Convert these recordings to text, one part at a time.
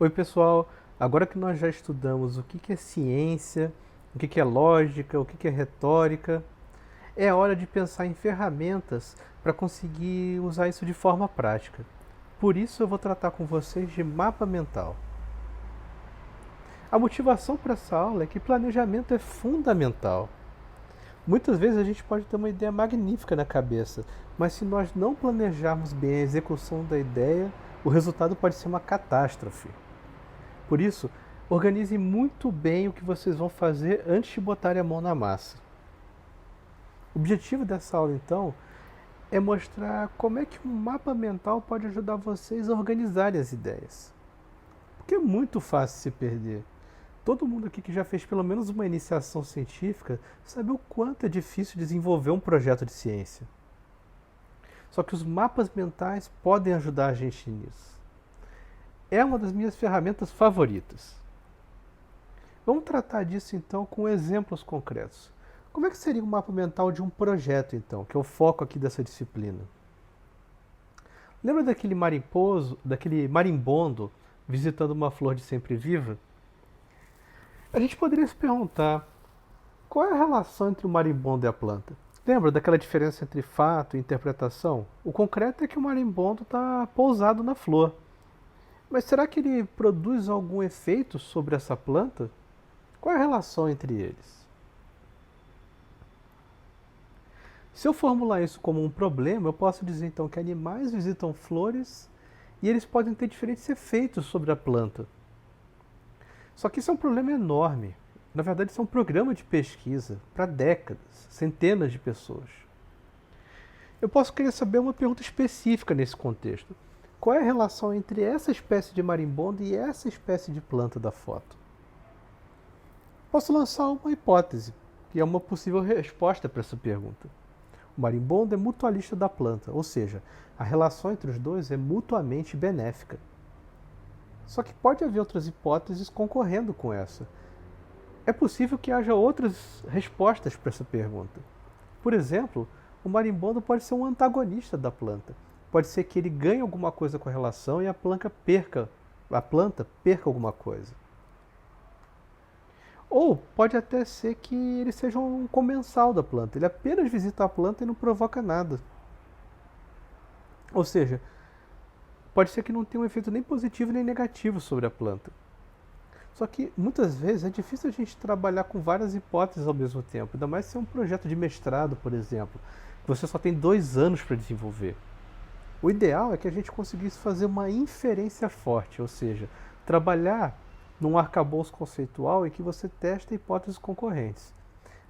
Oi, pessoal. Agora que nós já estudamos o que é ciência, o que é lógica, o que é retórica, é hora de pensar em ferramentas para conseguir usar isso de forma prática. Por isso eu vou tratar com vocês de mapa mental. A motivação para essa aula é que planejamento é fundamental. Muitas vezes a gente pode ter uma ideia magnífica na cabeça, mas se nós não planejarmos bem a execução da ideia, o resultado pode ser uma catástrofe. Por isso, organize muito bem o que vocês vão fazer antes de botarem a mão na massa. O objetivo dessa aula, então, é mostrar como é que um mapa mental pode ajudar vocês a organizarem as ideias. Porque é muito fácil se perder. Todo mundo aqui que já fez pelo menos uma iniciação científica sabe o quanto é difícil desenvolver um projeto de ciência. Só que os mapas mentais podem ajudar a gente nisso. É uma das minhas ferramentas favoritas. Vamos tratar disso então com exemplos concretos. Como é que seria um mapa mental de um projeto então, que é o foco aqui dessa disciplina? Lembra daquele marimbondo visitando uma flor de sempre viva? A gente poderia se perguntar, qual é a relação entre o marimbondo e a planta? Lembra daquela diferença entre fato e interpretação? O concreto é que o marimbondo está pousado na flor. Mas será que ele produz algum efeito sobre essa planta? Qual é a relação entre eles? Se eu formular isso como um problema, eu posso dizer então que animais visitam flores e eles podem ter diferentes efeitos sobre a planta. Só que isso é um problema enorme. Na verdade, isso é um programa de pesquisa para décadas, centenas de pessoas. Eu posso querer saber uma pergunta específica nesse contexto. Qual é a relação entre essa espécie de marimbondo e essa espécie de planta da foto? Posso lançar uma hipótese, que é uma possível resposta para essa pergunta. O marimbondo é mutualista da planta, ou seja, a relação entre os dois é mutuamente benéfica. Só que pode haver outras hipóteses concorrendo com essa. É possível que haja outras respostas para essa pergunta. Por exemplo, o marimbondo pode ser um antagonista da planta. Pode ser que ele ganhe alguma coisa com a relação e a planta perca alguma coisa. Ou pode até ser que ele seja um comensal da planta. Ele apenas visita a planta e não provoca nada. Ou seja, pode ser que não tenha um efeito nem positivo nem negativo sobre a planta. Só que muitas vezes é difícil a gente trabalhar com várias hipóteses ao mesmo tempo. Ainda mais se é um projeto de mestrado, por exemplo, que você só tem 2 anos para desenvolver. O ideal é que a gente conseguisse fazer uma inferência forte, ou seja, trabalhar num arcabouço conceitual em que você testa hipóteses concorrentes.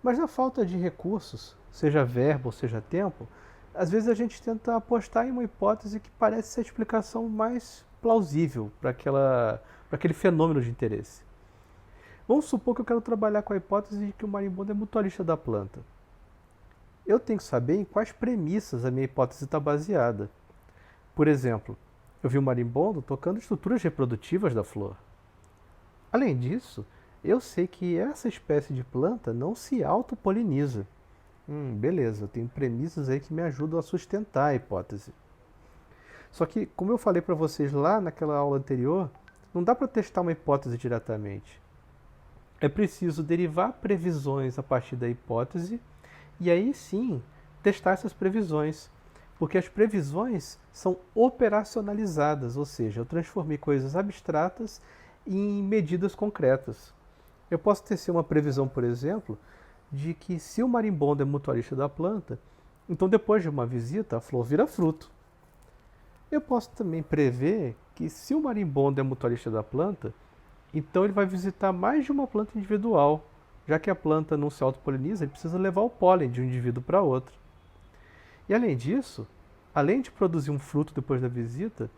Mas na falta de recursos, seja verbo ou seja tempo, às vezes a gente tenta apostar em uma hipótese que parece ser a explicação mais plausível para aquele fenômeno de interesse. Vamos supor que eu quero trabalhar com a hipótese de que o marimbondo é mutualista da planta. Eu tenho que saber em quais premissas a minha hipótese está baseada. Por exemplo, eu vi o marimbondo tocando estruturas reprodutivas da flor. Além disso, eu sei que essa espécie de planta não se autopoliniza. Beleza, eu tenho premissas aí que me ajudam a sustentar a hipótese. Só que, como eu falei para vocês lá naquela aula anterior, não dá para testar uma hipótese diretamente. É preciso derivar previsões a partir da hipótese e aí sim testar essas previsões. Porque as previsões são operacionalizadas, ou seja, eu transformei coisas abstratas em medidas concretas. Eu posso tecer uma previsão, por exemplo, de que se o marimbondo é mutualista da planta, então depois de uma visita a flor vira fruto. Eu posso também prever que se o marimbondo é mutualista da planta, então ele vai visitar mais de uma planta individual. Já que a planta não se autopoliniza, ele precisa levar o pólen de um indivíduo para outro. E além disso, além de produzir um fruto depois da visita,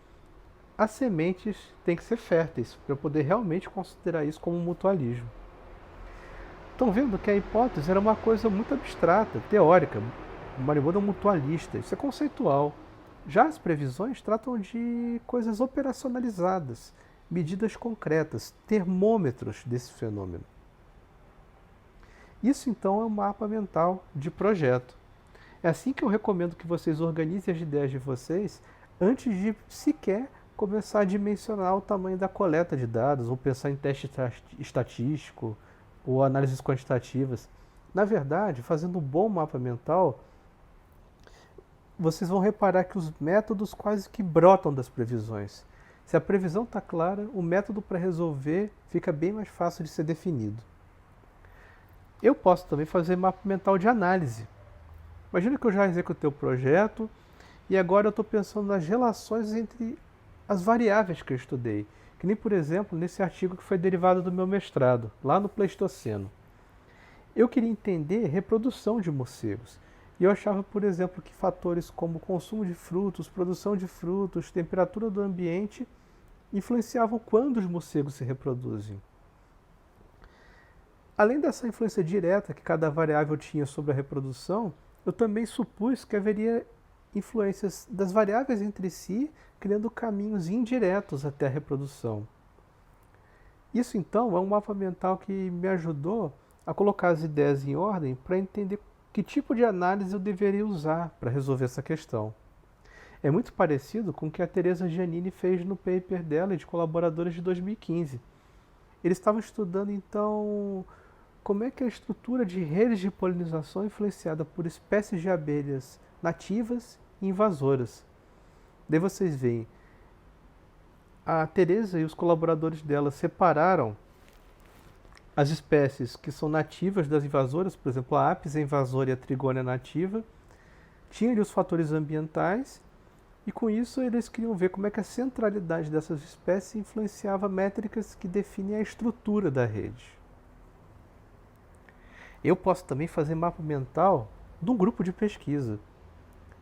as sementes têm que ser férteis para eu poder realmente considerar isso como um mutualismo. Estão vendo que a hipótese era uma coisa muito abstrata, teórica. O marimbondo é um mutualista, isso é conceitual. Já as previsões tratam de coisas operacionalizadas, medidas concretas, termômetros desse fenômeno. Isso então é um mapa mental de projeto. É assim que eu recomendo que vocês organizem as ideias de vocês antes de sequer começar a dimensionar o tamanho da coleta de dados, ou pensar em teste estatístico, ou análises quantitativas. Na verdade, fazendo um bom mapa mental, vocês vão reparar que os métodos quase que brotam das previsões. Se a previsão está clara, o método para resolver fica bem mais fácil de ser definido. Eu posso também fazer mapa mental de análise. Imagina que eu já executei o projeto e agora eu estou pensando nas relações entre as variáveis que eu estudei. Que nem, por exemplo, nesse artigo que foi derivado do meu mestrado, lá no Pleistoceno. Eu queria entender reprodução de morcegos. E eu achava, por exemplo, que fatores como consumo de frutos, produção de frutos, temperatura do ambiente influenciavam quando os morcegos se reproduzem. Além dessa influência direta que cada variável tinha sobre a reprodução, eu também supus que haveria influências das variáveis entre si, criando caminhos indiretos até a reprodução. Isso, então, é um mapa mental que me ajudou a colocar as ideias em ordem para entender que tipo de análise eu deveria usar para resolver essa questão. É muito parecido com o que a Teresa Giannini fez no paper dela e de colaboradores de 2015. Eles estavam estudando, então, como é que a estrutura de redes de polinização é influenciada por espécies de abelhas nativas e invasoras. Daí vocês veem, a Teresa e os colaboradores dela separaram as espécies que são nativas das invasoras, por exemplo, a Apis é invasora e a Trigônia nativa, tinha ali os fatores ambientais, e com isso eles queriam ver como é que a centralidade dessas espécies influenciava métricas que definem a estrutura da rede. Eu posso também fazer mapa mental de um grupo de pesquisa.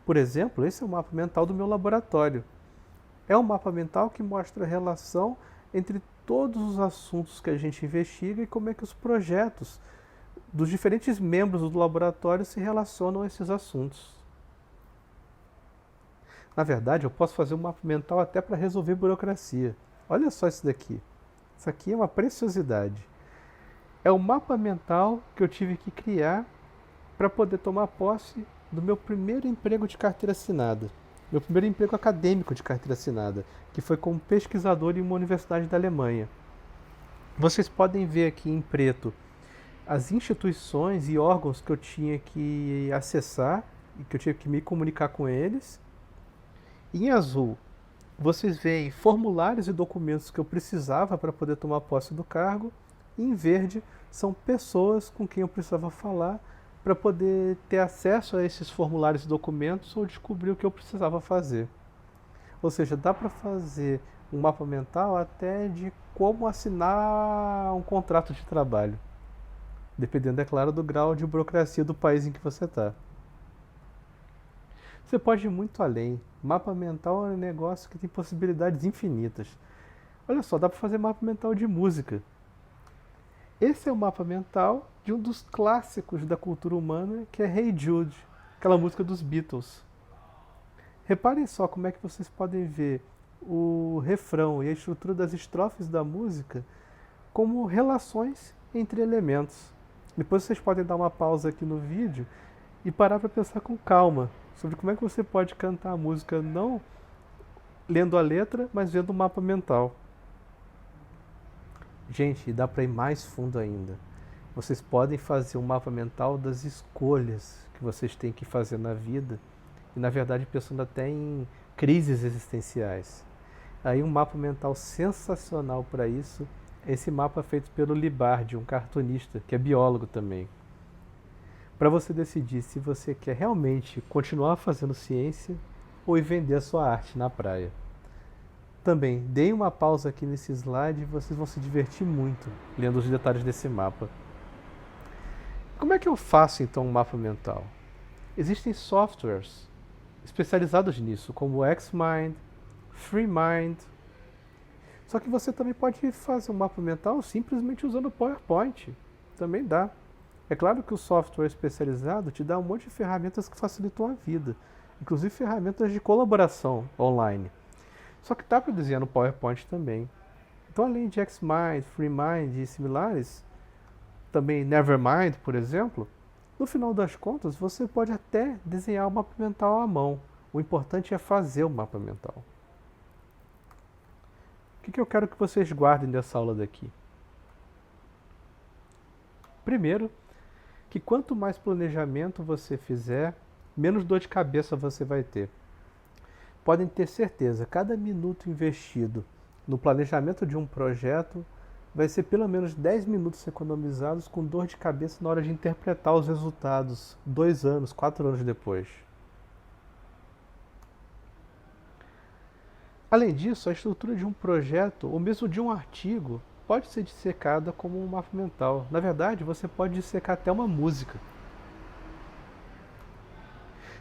Por exemplo, esse é o mapa mental do meu laboratório. É um mapa mental que mostra a relação entre todos os assuntos que a gente investiga e como é que os projetos dos diferentes membros do laboratório se relacionam a esses assuntos. Na verdade, eu posso fazer um mapa mental até para resolver burocracia. Olha só isso daqui. Isso aqui é uma preciosidade. É o mapa mental que eu tive que criar para poder tomar posse do meu primeiro emprego de carteira assinada. Meu primeiro emprego acadêmico de carteira assinada, que foi como pesquisador em uma universidade da Alemanha. Vocês podem ver aqui em preto as instituições e órgãos que eu tinha que acessar e que eu tinha que me comunicar com eles. Em azul, vocês veem formulários e documentos que eu precisava para poder tomar posse do cargo. E em verde, são pessoas com quem eu precisava falar para poder ter acesso a esses formulários e documentos ou descobrir o que eu precisava fazer. Ou seja, dá para fazer um mapa mental até de como assinar um contrato de trabalho. Dependendo, é claro, do grau de burocracia do país em que você está. Você pode ir muito além. Mapa mental é um negócio que tem possibilidades infinitas. Olha só, dá para fazer mapa mental de música. Esse é o mapa mental de um dos clássicos da cultura humana, que é Hey Jude, aquela música dos Beatles. Reparem só como é que vocês podem ver o refrão e a estrutura das estrofes da música como relações entre elementos. Depois vocês podem dar uma pausa aqui no vídeo e parar para pensar com calma sobre como é que você pode cantar a música não lendo a letra, mas vendo o mapa mental. Gente, dá para ir mais fundo ainda. Vocês podem fazer um mapa mental das escolhas que vocês têm que fazer na vida e, na verdade, pensando até em crises existenciais. Aí um mapa mental sensacional para isso é esse mapa feito pelo Libardi, um cartunista, que é biólogo também. Para você decidir se você quer realmente continuar fazendo ciência ou ir vender a sua arte na praia. Também, deem uma pausa aqui nesse slide e vocês vão se divertir muito lendo os detalhes desse mapa. Como é que eu faço então um mapa mental? Existem softwares especializados nisso, como o XMind, FreeMind. Só que você também pode fazer um mapa mental simplesmente usando o PowerPoint. Também dá. É claro que o software especializado te dá um monte de ferramentas que facilitam a vida, inclusive ferramentas de colaboração online. Só que dá para desenhar no PowerPoint também. Então, além de XMind, FreeMind e similares, também Nevermind, por exemplo, no final das contas, você pode até desenhar o mapa mental à mão. O importante é fazer o mapa mental. que eu quero que vocês guardem dessa aula daqui? Primeiro, que quanto mais planejamento você fizer, menos dor de cabeça você vai ter. Podem ter certeza, cada minuto investido no planejamento de um projeto vai ser pelo menos 10 minutos economizados com dor de cabeça na hora de interpretar os resultados 2 anos, 4 anos depois. Além disso, a estrutura de um projeto ou mesmo de um artigo pode ser dissecada como um mapa mental. Na verdade, você pode dissecar até uma música.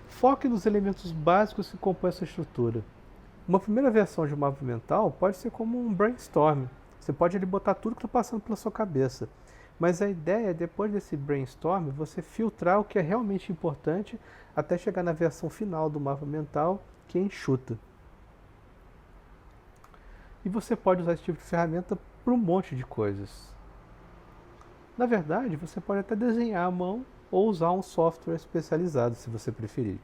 Foque nos elementos básicos que compõem essa estrutura. Uma primeira versão de um mapa mental pode ser como um brainstorm. Você pode ali botar tudo que está passando pela sua cabeça. Mas a ideia é, depois desse brainstorm, você filtrar o que é realmente importante até chegar na versão final do mapa mental, que é enxuta. E você pode usar esse tipo de ferramenta para um monte de coisas. Na verdade, você pode até desenhar à mão ou usar um software especializado, se você preferir.